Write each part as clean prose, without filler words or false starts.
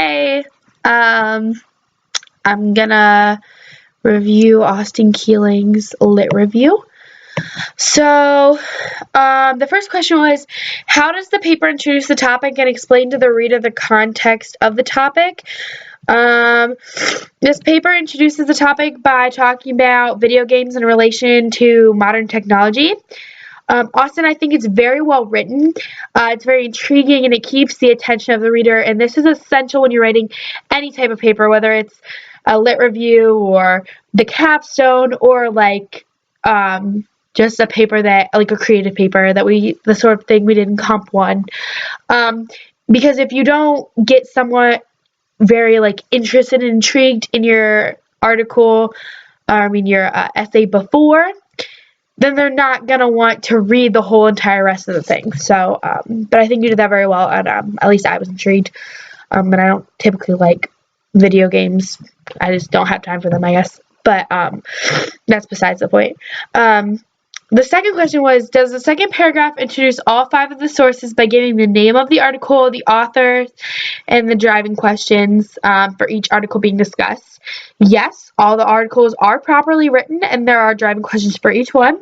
today I'm gonna review Austin Keeling's lit review. So the first question was, how does the paper introduce the topic and explain to the reader the context of the topic? This paper introduces the topic by talking about video games in relation to modern technology. Austin, I think it's very well written. It's very intriguing and it keeps the attention of the reader. And this is essential when you're writing any type of paper, whether it's a lit review or the capstone or like just a paper that, like a creative paper that the sort of thing we did in Comp 1. Because if you don't get somewhat very like interested and intrigued in your article, your essay before, then they're not going to want to read the whole entire rest of the thing. So, but I think you did that very well, and at least I was intrigued. And I don't typically like video games. I just don't have time for them, I guess. But that's besides the point. The second question was, does the second paragraph introduce all 5 of the sources by giving the name of the article, the author, and the driving questions for each article being discussed? Yes, all the articles are properly written, and there are driving questions for each one.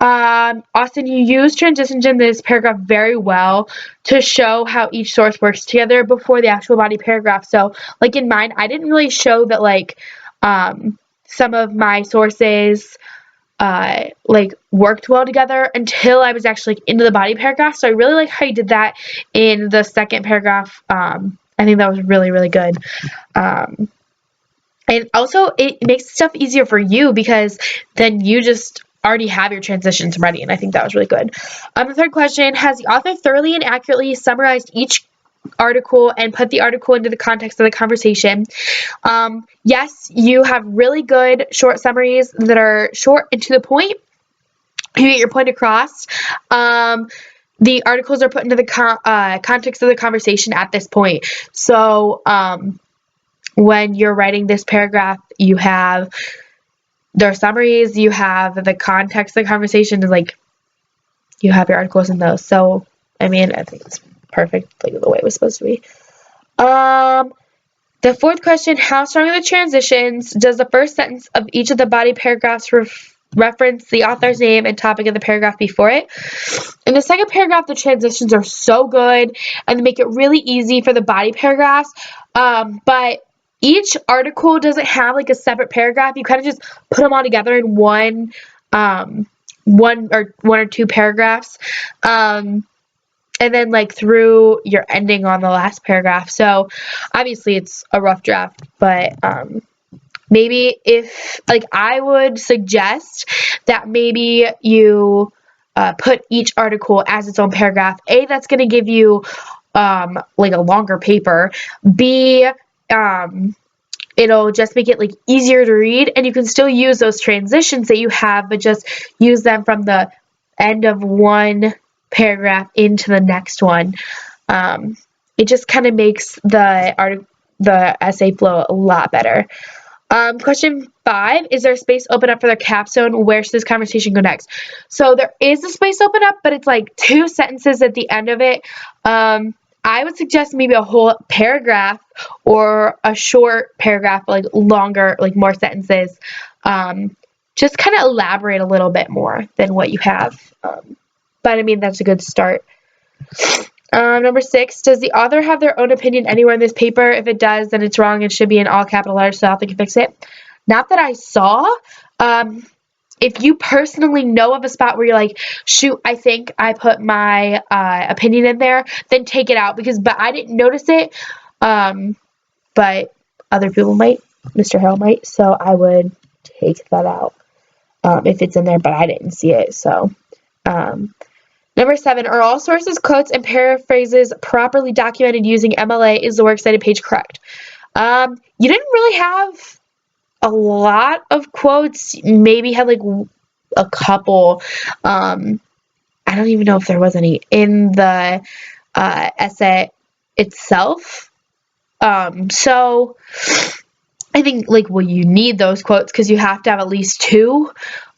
Austin, you used transitions in this paragraph very well to show how each source works together before the actual body paragraph. So, like in mine, I didn't really show that, like, some of my sources worked well together until I was actually into the body paragraph. So I really like how you did that in the second paragraph. I think that was really, really good. And also it makes stuff easier for you because then you just already have your transitions ready, and I think that was really good. The third question, has the author thoroughly and accurately summarized each article and put the article into the context of the conversation? Yes, you have really good short summaries that are short and to the point. You get your point across. The articles are put into the context of the conversation at this point. So when you're writing this paragraph, you have their summaries, you have the context of the conversation, and like you have your articles in those. So I mean, I think it's perfect, like the way it was supposed to be. The fourth question, how strong are the transitions? Does the first sentence of each of the body paragraphs reference the author's name and topic of the paragraph before it? In the second paragraph, the transitions are so good and they make it really easy for the body paragraphs. But each article doesn't have like a separate paragraph. You kind of just put them all together in one or two paragraphs. And then like through your ending on the last paragraph. So obviously it's a rough draft, but maybe if like I would suggest that maybe you put each article as its own paragraph. A, that's going to give you like a longer paper. B, it'll just make it like easier to read, and you can still use those transitions that you have, but just use them from the end of one paragraph into the next one. It just kind of makes the essay flow a lot better. Question 5, is there a space open up for the capstone? Where should this conversation go next? So there is a space open up, but it's like 2 sentences at the end of it. I would suggest maybe a whole paragraph or a short paragraph, like longer, like more sentences. Just kind of elaborate a little bit more than what you have. But I mean, that's a good start. Number 6, does the author have their own opinion anywhere in this paper? If it does, then it's wrong and should be in all capital letters so the author can fix it. Not that I saw. If you personally know of a spot where you're like, shoot, I think I put my opinion in there, then take it out, but I didn't notice it. But other people might. Mr. Harrell might. So I would take that out if it's in there, but I didn't see it. So number 7, are all sources, quotes, and paraphrases properly documented using MLA? Is the works cited page correct? You didn't really have a lot of quotes. Maybe had like a couple. I don't even know if there was any in the essay itself. So I think like, well, you need those quotes because you have to have at least 2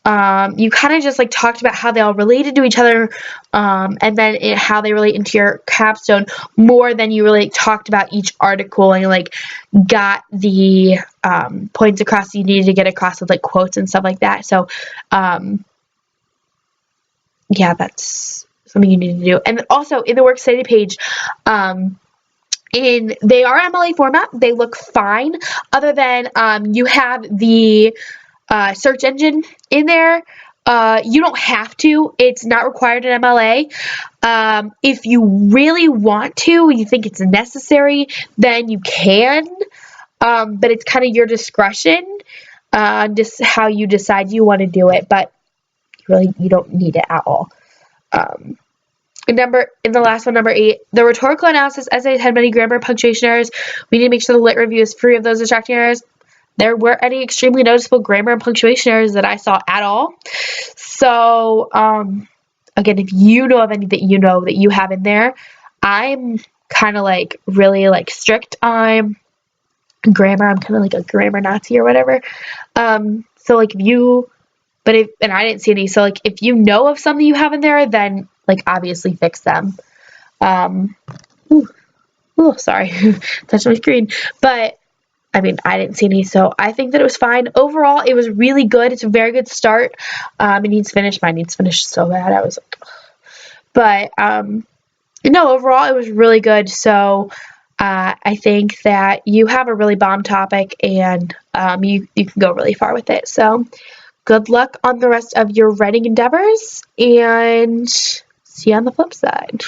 You kind of just like talked about how they all related to each other, and then how they relate into your capstone more than you really talked about each article and like got the points across you needed to get across with like quotes and stuff like that. So yeah, that's something you need to do. And also in the works study page, they are MLA format. They look fine, other than you have the search engine in there. You don't have to. It's not required in MLA. If you really want to, you think it's necessary, then you can. But it's kind of your discretion, just how you decide you want to do it. But you don't need it at all. In the last one, number 8, the rhetorical analysis essays had many grammar and punctuation errors. We need to make sure the lit review is free of those distracting errors. There weren't any extremely noticeable grammar and punctuation errors that I saw at all. So, again, if you know of any that you know that you have in there, I'm kind of like really like strict on grammar. I'm kind of like a grammar Nazi or whatever. So like and I didn't see any. So like if you know of something you have in there, then like obviously fix them. Sorry, touched my screen. But I mean, I didn't see any, so I think that it was fine. Overall, it was really good. It's a very good start. It needs finished. Mine needs finished so bad. I was like, but no, overall, it was really good. So I think that you have a really bomb topic, and you can go really far with it. So good luck on the rest of your writing endeavors, and see you on the flip side.